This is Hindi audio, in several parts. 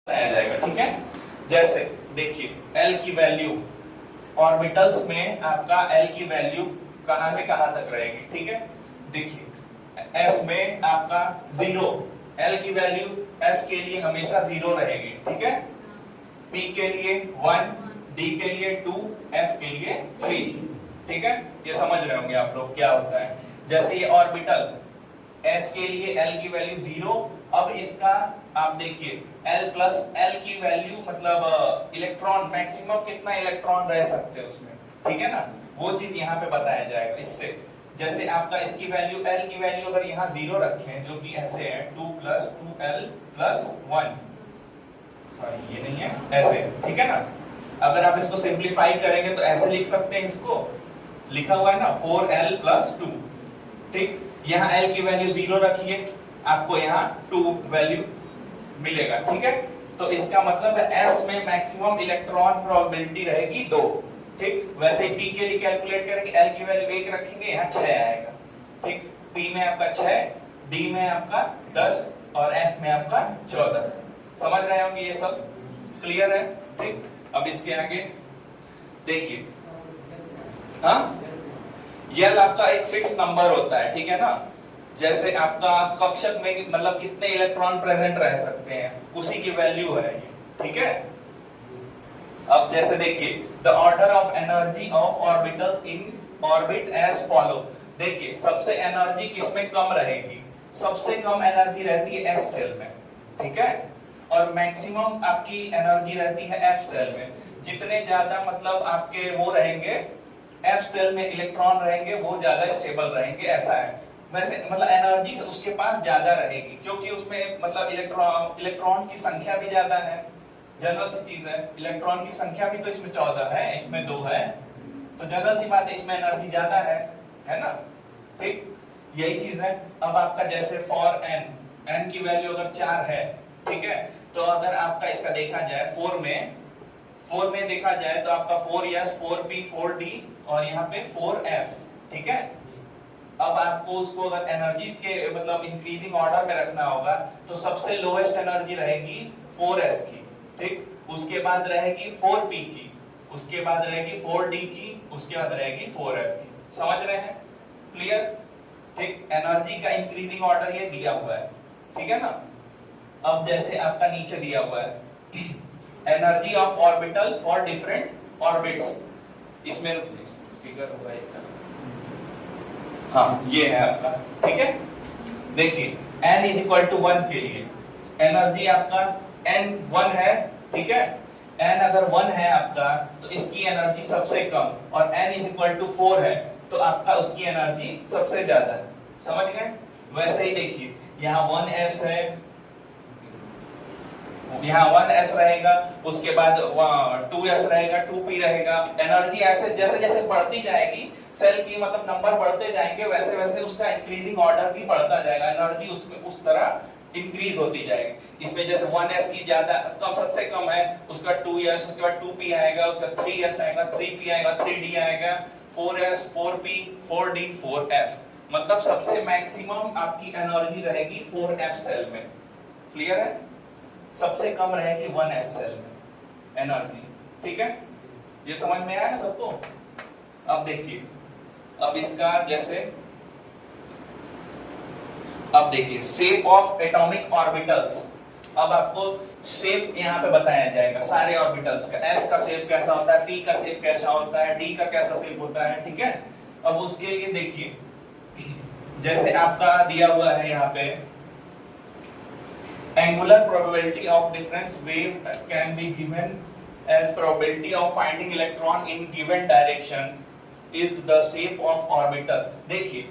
बताया जाएगा, ठीक है। जैसे देखिए L की वैल्यू ऑर्बिटल्स में आपका L की वैल्यू कहां से कहां तक रहेगी, ठीक है। देखिए S में आपका 0, L की वैल्यू S के लिए हमेशा 0 रहेगी, ठीक है। P के लिए 1, D के लिए 2, F के लिए 3, ठीक है। ये समझ रहे होंगे आप लोग क्या होता है। जैसे ये ऑर्बिटल S के लिए L की वैल्यू 0, अब इसका आप देखिए L प्लस L की वैल्यू मतलब इलेक्ट्रॉन मैक्सिमम कितना इलेक्ट्रॉन रह सकते हैं उसमें, ठीक है ना, वो चीज यहाँ पे बताया जाएगा इससे। जैसे आपका इसकी वैल्यू L की वैल्यू अगर यहाँ 0 रखें जो कि ऐसे है 2 + 2L + 1, सॉरी ये नहीं है, ऐसे, ठीक है ना। अगर आप इसको सिंपलीफाई करेंगे तो ऐसे लिख सकते हैं, इसको लिखा हुआ है ना 4L + 2, ठीक। यहाँ L की वैल्यू 0 रखिए, आपको यहाँ 2 वैल्यू मिलेगा, ठीक है। तो इसका मतलब है S में मैक्सिमम इलेक्ट्रॉन प्रोबेबिलिटी रहेगी 2, ठीक। वैसे P के लिए कैलकुलेट करेंगे, L की वैल्यू 1 रखेंगे, यहाँ 6 आएगा, ठीक। P में आपका 6, D में आपका 10 और F में आपका 14। समझ रहे होंगे, ये सब क्लियर है, ठीक। अब इसके आगे देखिए, हाँ L आपका एक फिक्स नंबर होता है, ठीक है ना। जैसे आपका कक्षक में मतलब कितने इलेक्ट्रॉन प्रेजेंट रह सकते हैं उसी की वैल्यू है ये, ठीक है। अब जैसे देखिए the order of energy of orbitals in orbit as follow. देखिए सबसे एनर्जी किसमें कम रहेगी, सबसे कम एनर्जी रहती है S सेल में, ठीक है। और मैक्सिमम आपकी एनर्जी रहती है F सेल में। जितने ज्यादा मतलब आपके वो रहेंगे F सेल में इलेक्ट्रॉन रहेंगे वो ज्यादा स्टेबल रहेंगे, ऐसा है। वैसे मतलब एनर्जी से उसके पास ज्यादा रहेगी क्योंकि उसमें मतलब इलेक्ट्रॉन की संख्या भी ज्यादा है, जनरल सी चीज है। इलेक्ट्रॉन की संख्या भी तो इसमें 14 है, इसमें 2 है, तो जनरल सी बात है इसमें एनर्जी ज्यादा है ना, ठीक। यही चीज है। अब आपका जैसे फॉर n की वैल्यू अगर 4 है, ठीक है, तो अगर आपका इसका देखा जाए 4 में देखा जाए तो आपका 4s 4p 4d और यहाँ पे 4f, ठीक है। अब आपको उसको अगर एनर्जी के मतलब इंक्रीजिंग ऑर्डर में रखना होगा तो सबसे लोएस्ट एनर्जी रहेगी 4s की, ठीक। उसके बाद रहेगी 4p की, उसके बाद रहेगी 4d की, उसके बाद रहेगी 4f की। समझ रहे हैं, क्लियर, ठीक। एनर्जी का इंक्रीजिंग ऑर्डर ये दिया हुआ है, ठीक है ना। अब जैसे आपका नीचे दिया हुआ है energy of orbital for different orbits, इसमें फिगर होगा एक, हाँ ये है आपका, ठीक है। देखिए n = 1 के लिए एनर्जी आपका n 1 है, ठीक है। n अगर 1 है आपका तो इसकी एनर्जी सबसे कम, और n = 4 है तो आपका उसकी एनर्जी सबसे ज्यादा है। समझ गए। वैसे ही देखिए यहाँ 1s है, यहाँ 1s रहेगा, उसके बाद 2s रहेगा, 2p रहेगा। एनर्जी ऐसे जैसे जैसे बढ़ती जाएगी सेल की मतलब नंबर बढ़ते जाएंगे वैसे वैसे उसका इंक्रीजिंग ऑर्डर भी बढ़ता जाएगा, एनर्जी उसमें उस तरह इंक्रीज होती जाएगी। इसमें जैसे 1s की ज्यादा कम सबसे कम है, उसका 2s, उसके बाद 2p आएगा, उसका 3s आएगा, 3p आएगा, 3d आएगा, 4s 4p 4d 4f। मतलब सबसे मैक्सिमम आपकी एनर्जी रहेगी 4f सेल में, क्लियर है। सबसे कम रहेगी 1s सेल में एनर्जी, ठीक है। ये समझ में आया ना सबको। अब देखिए अब इसका जैसे अब देखिए शेप ऑफ एटॉमिक ऑर्बिटल्स। अब आपको शेप यहाँ पे बताया जाएगा सारे ऑर्बिटल्स का। S का शेप कैसा होता है, P का शेप कैसा होता है, D का कैसा शेप होता है, ठीक है। अब उसके लिए देखिए जैसे आपका दिया हुआ है यहाँ पे angular probability of difference wave can be given as probability of finding electron in given direction is the shape of orbital। देखिए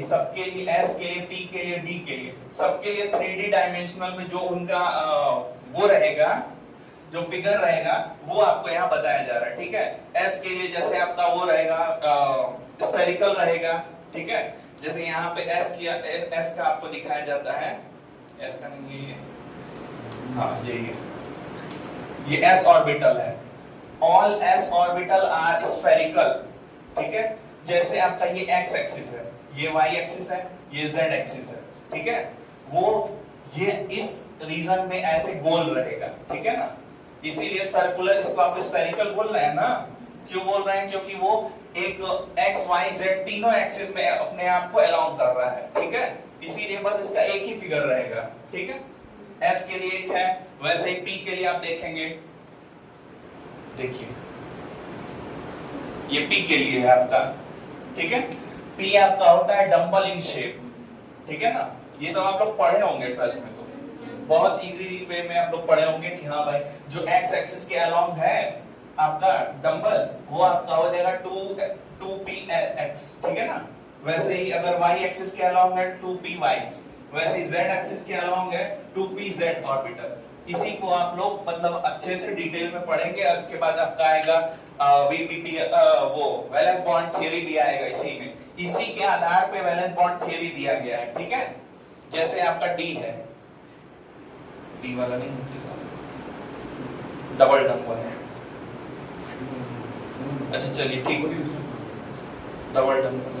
सबके लिए S के लिए, P के लिए, D के लिए, सबके लिए 3D डायमेंशनल में जो उनका वो रहेगा, जो फिगर रहेगा वो आपको यहाँ बताया जा रहा है, ठीक है। S के लिए जैसे आपका वो रहेगा स्फेरिकल रहेगा, ठीक है। जैसे यहाँ पे S का आपको दिखाया जाता है, S का नहीं ये, हाँ ये S ऑर्बिटल है। All S orbital are spherical, ठीक है। जैसे आपका ये x एक्सिस है, ये y एक्सिस है, ये z एक्सिस है, ठीक है। वो ये इस रीजन में ऐसे गोल रहेगा, ठीक है ना, इसीलिए सर्कुलर, इसको आप स्फेरिकल बोल रहे हैं ना। क्यों बोल रहे हैं? क्योंकि वो एक एक्स वाई जेड तीनों एक्सिस में अपने आप को अलाउ कर रहा है, ठीक है, इसीलिए बस इसका एक ही फिगर रहेगा, ठीक है। एस के लिए एक है, वैसे ही पी के लिए आप देखेंगे, देखिए ये पी के लिए है आपका, ठीक है। पी आपका होता है डंबल इन शेप, ठीक है ना, ये सब आप लोग पढ़े होंगे 12th में, तो बहुत इजी वे में आप लोग पढ़े होंगे कि हाँ भाई जो एक्स एक्सिस के अलोंग है आपका डंबल, वो आपका हो जाएगा 2px, ठीक है ना। वैसे ही अगर y एक्सिस के अलोंग है 2py, वैसे ही z एक्सिस के अलोंग है 2pz ऑर्बिटल। इसी को आप लोग मतलब अच्छे से डिटेल में पढ़ेंगे, और उसके बाद आपका आएगा वीपीटी, वो वैलेंस बॉन्ड थ्योरी भी आएगा इसी में, इसी के आधार पे वैलेंस बॉन्ड थ्योरी दिया गया है, ठीक है। जैसे आपका डी है, डी वाला नहीं होती साहब, डबल डंबल है, अच्छा चलिए ठीक है, double dumbbell,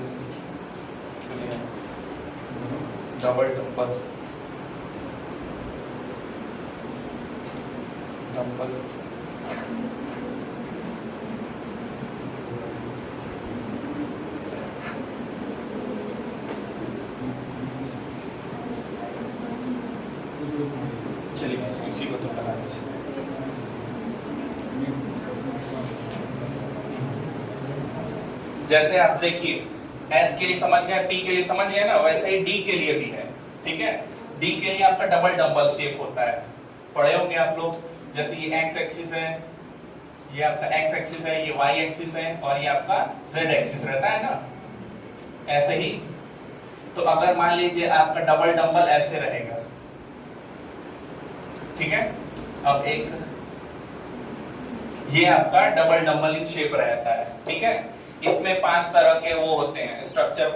double dumbbell, dumbbell चलिए इसी को तो करा, जैसे आप देखिए एस के लिए समझ गए, पी के लिए समझ गए ना, वैसे ही डी के लिए भी है, ठीक है। डी के लिए आपका डबल डंबल शेप होता है, पढ़े होंगे आप लोग। जैसे ये एक्स एक्सिस है, ये आपका एक्स एक्सिस है, ये वाई एक्सिस है, और ये आपका जेड एक्सिस रहता है ना, ऐसे ही। तो अगर मान लीजिए आपका डबल डंबल ऐसे रहेगा, ठीक है, अब एक ये आपका डबल डंबल इन शेप रहता है, ठीक है। इसमें 5 तरह के वो होते हैं, स्ट्रक्चर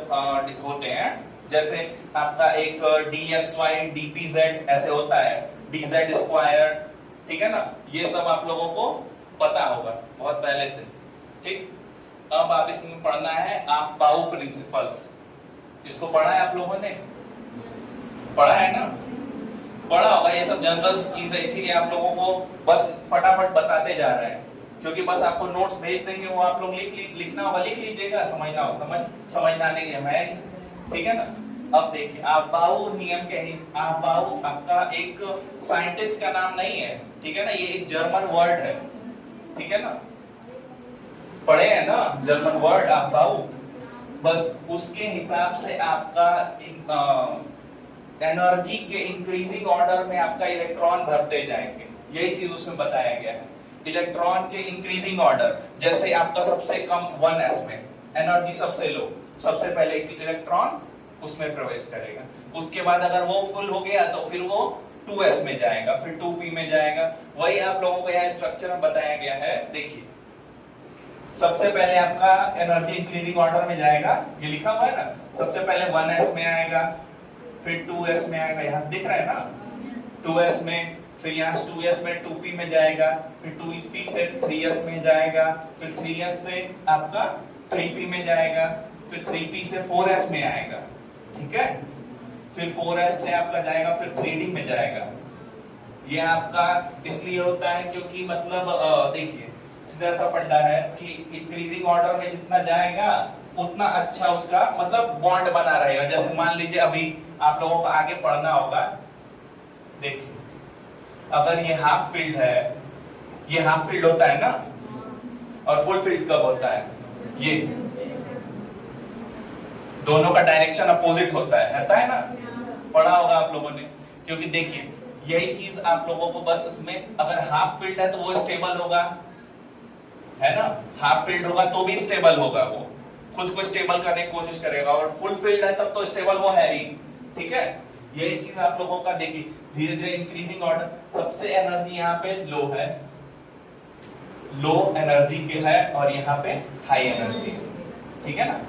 होते हैं, जैसे आपका एक dxy dpz ऐसे होता है, dz स्क्वायर, ठीक है ना, ये सब आप लोगों को पता होगा बहुत पहले से, ठीक। अब आप इसमें पढ़ना है अफबाऊ प्रिंसिपल्स, इसको पढ़ा है आप लोगों ने, पढ़ा है ना, पढ़ा होगा, ये सब जनरल चीज है, इसीलिए आप लोगों को बस फटाफट बताते जा रहे हैं, क्योंकि बस आपको नोट्स भेज देंगे, वो आप लोग लिखना होगा, लिख लीजिएगा, समझना हो समझना नहीं है, ठीक है ना। अब देखिए अफबाऊ नियम के ही, अफबाऊ आपका एक साइंटिस्ट का नाम नहीं है, ठीक है ना, ये एक जर्मन वर्ड है, ठीक है ना, पढ़े हैं ना जर्मन वर्ड अफबाऊ, बस उसके हिसाब से आपका एनर्जी के इंक्रीजिंग ऑर्डर में आपका इलेक्ट्रॉन भरते जाएंगे, यही चीज उसमें बताया गया है, इलेक्ट्रॉन के इंक्रीजिंग ऑर्डर। जैसे आपका सबसे कम 1s में एनर्जी सबसे लो, सबसे पहले इलेक्ट्रॉन उसमें प्रवेश करेगा, उसके बाद अगर वो फुल हो गया तो फिर वो 2s में जाएगा, फिर 2p में जाएगा, वही आप लोगों को यहाँ स्ट्रक्चर में बताया गया है। देखिए सबसे पहले आपका एनर्जी इंक्रीजिंग ऑर्डर में जाएगा, ये लिखा हुआ है ना, सबसे पहले 1s में आएगा, फिर 2s में आएगा, यहाँ दिख रहा है ना 2s में, फिर यहाँ 2s में 2p में जाएगा, फिर 2p से 3s में जाएगा, फिर 3s से आपका 3p में जाएगा, फिर 3p से 4s में आएगा, ठीक है, फिर 4s से आपका जाएगा, फिर 3d में जाएगा। ये आपका इसलिए होता है क्योंकि मतलब देखिए सीधा सा फंडा है कि इंक्रीजिंग ऑर्डर में जितना जाएगा उतना अच्छा उसका मतलब बॉन्ड बना रहेगा। जैसे मान लीजिए अभी आप लोगों को आगे पढ़ना होगा, देखिए अगर ये हाफ फील्ड है, ये हाफ फील्ड होता है ना, और फुल फील्ड कब होता है, ये दोनों का डायरेक्शन अपोजिट होता है, रहता है ना, पढ़ा होगा आप लोगों ने। क्योंकि देखिए यही चीज आप लोगों को बस इसमें, अगर हाफ फील्ड है तो वो स्टेबल होगा, है ना, हाफ फील्ड होगा तो भी स्टेबल होगा, वो खुद को स्टेबल करने की कोशिश करेगा, और फुल फील्ड है तब तो स्टेबल वो है ही, ठीक है। यही चीज आप लोगों का देखिए धीरे धीरे इंक्रीजिंग ऑर्डर, सबसे एनर्जी यहाँ पे लो है, लो एनर्जी के है, और यहाँ पे हाई एनर्जी, ठीक है ना,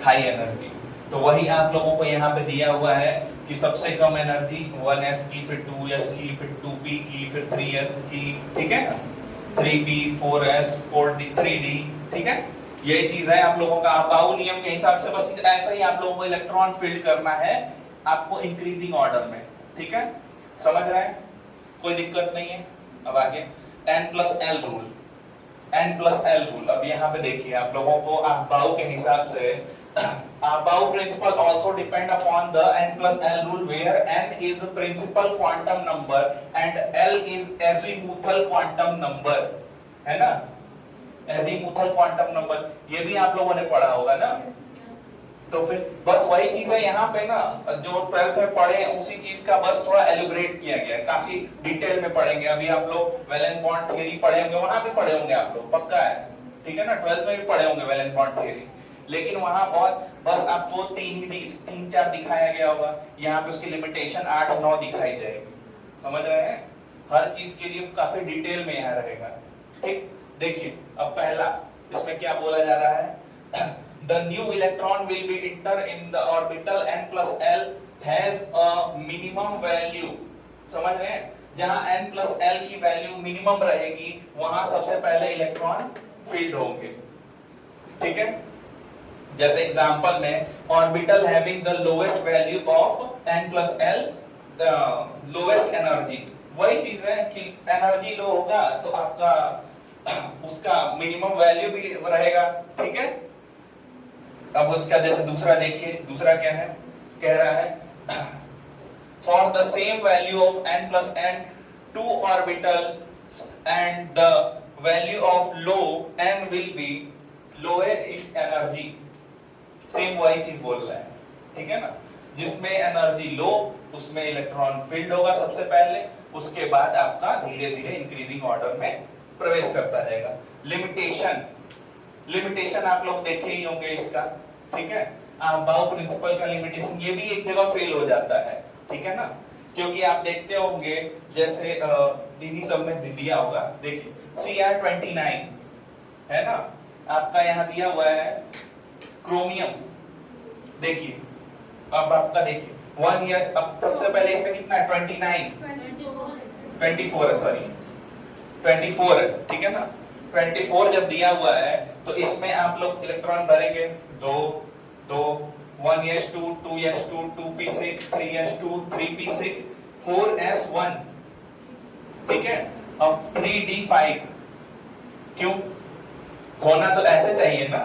हाई एनर्जी। तो वही आप लोगों को यहाँ पे दिया हुआ है कि सबसे कम एनर्जी 1s की, फिर 2s की, फिर 2p की, फिर 3s की, ठीक है ना, 3p 4s 4d 3d, ठीक है। यही चीज है आप लोगों का अफबाऊ नियम के हिसाब से, बस ऐसा ही आप लोगों को इलेक्ट्रॉन फील्ड करना है आपको इंक्रीजिंग ऑर्डर में, ठीक है, समझ रहे हैं, कोई दिक्कत नहीं है। अब आगे n+l रूल, n+l रूल। अब यहाँ पे देखिए आप लोगों को अबाउ के हिसाब से Aufbau principle also depend upon the n+l rule where n is principal quantum number and l is azimuthal quantum number, है ना, एजीमुथल क्वांटम नंबर, ये भी आप लोगों ने पढ़ा होगा ना। तो फिर बस वही चीज है यहाँ पे ना, जो 12th में पढ़े उसी चीज का बस थोड़ा एलिब्रेट किया गया है, काफी डिटेल में पढ़ेंगे। अभी आप लोग वैलेंस बॉन्ड थ्योरी पढ़े होंगे, वहां भी पढ़े होंगे आप लोग, पक्का है, ठीक है ना, 12th में भी पढ़े होंगे वैलेंस बॉन्ड थ्योरी, लेकिन वहां बहुत बस आपको तीन चार दिखाया गया होगा, यहाँ पे उसकी लिमिटेशन 8-9 दिखाई जाएगी, समझ रहे हैं, हर चीज के लिए काफी डिटेल में यहाँ रहेगा, ठीक। देखिए अब पहला इसमें क्या बोला जा रहा है, the new electron will be enter in the orbital n+l has a minimum value, समझ रहे हैं, जहां n+l की वैल्यू मिनिमम रहेगी वहां सबसे पहले इलेक्ट्रॉन फील्ड होंगे, ठीक है। जैसे एग्जांपल में orbital having the lowest value of n+l the lowest energy, वही चीज है कि एनर्जी लो होगा तो आपका उसका मिनिमम वैल्यू भी रहेगा, ठीक है। अब उसका जैसे दूसरा देखिए, दूसरा क्या है, कह रहा है for the same value of n+n 2 orbital and the value of low n will be lower in energy, same वही चीज बोल रहा है, ठीक है ना, जिसमें एनर्जी लो उसमें इलेक्ट्रॉन फील्ड होगा सबसे पहले, उसके बाद आपका धीरे धीरे इंक्रीजिंग ऑर्डर में प्रवेश करता रहेगा। लिमिटेशन आप लोग देखे ही होंगे इसका, ठीक है, अबाउ प्रिंसिपल का लिमिटेशन ये भी एक जगह फेल हो जाता है, ठीक है ना, क्योंकि आप देखते होंगे जैसे दीदी सब में दिया होगा, देखिए Cr29 है ना, आपका यहाँ दिया हुआ है क्रोमियम, देखिए अब आपका देखिए 1 यस, अब सबसे पहले इसमें कितना है 24 है, सॉरी 24 है, ठीक है ना, 24 जब दिया हुआ है तो इसमें आप लोग इलेक्ट्रॉन भरेंगे 2 1s2 2s2 2p6 3s2 3p6 4s1, ठीक है। अब 3d5, क्यों, होना तो ऐसे चाहिए ना,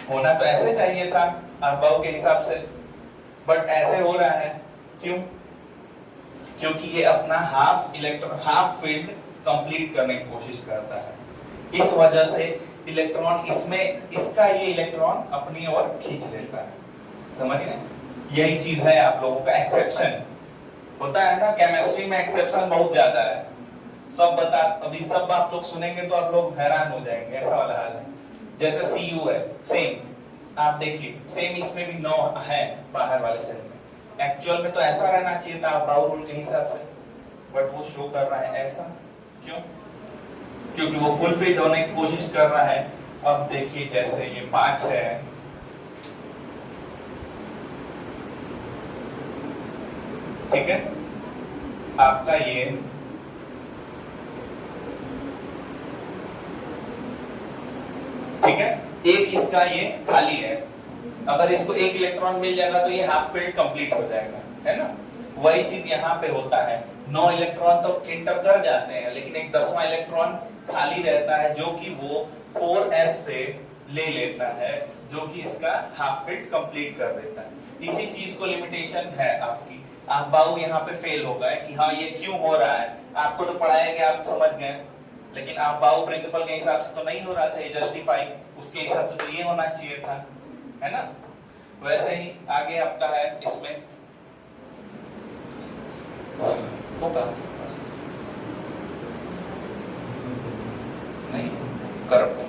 होना तो ऐसे चाहिए था अबाउ के हिसाब से, बट ऐसे हो रहा है, क्यों, क्योंकि ये अपना हाफ फील्ड कंप्लीट करने की कोशिश करता है, इस वजह से इलेक्ट्रॉन इसमें इसका ये इलेक्ट्रॉन अपनी ओर खींच लेता है, समझ गए, यही चीज है आप लोगों का एक्सेप्शन होता है ना, केमिस्ट्री में एक्सेप्शन बहुत ज्यादा है, अभी सब आप लोग सुनेंगे तो आप लोग हैरान हो जाएंगे, ऐसा वाला हाल है। जैसे Cu है, सेम आप देखिए, सेम इसमें भी 9 है बाहर वाले सेल में, एक्चुअल में तो ऐसा रहना चाहिए था अबाउ रूल के हिसाब से, बट वो शो कर रहा है ऐसा, क्यों, क्योंकि वो फुल फिल होने की कोशिश कर रहा है। अब देखिए जैसे ये 5 है, ठीक है, आपका ये ठीक है, एक इसका ये खाली है, अगर इसको एक इलेक्ट्रॉन मिल जाएगा तो ये हाफ फील्ड कंप्लीट हो जाएगा, है ना, वही चीज यहाँ पे होता है, 9 इलेक्ट्रॉन तो इंटर कर जाते हैं, लेकिन एक 10वां इलेक्ट्रॉन खाली रहता है जो कि वो 4s से ले लेता है, जो कि इसका हाफ फील्ड कंप्लीट कर देता है। इसी चीज को लिमिटेशन है आपकी, आप बाऊ यहाँ पे फेल हो गए कि हाँ ये क्यों हो रहा है, आपको तो पढ़ाया गया, आप समझ गए, लेकिन आप बाऊ प्रिंसिपल के हिसाब से तो नहीं हो रहा था, ये जस्टिफाई उसके हिसाब से तो ये होना चाहिए था, है ना। वैसे ही आगे आपका है इसमें नहीं करप्ट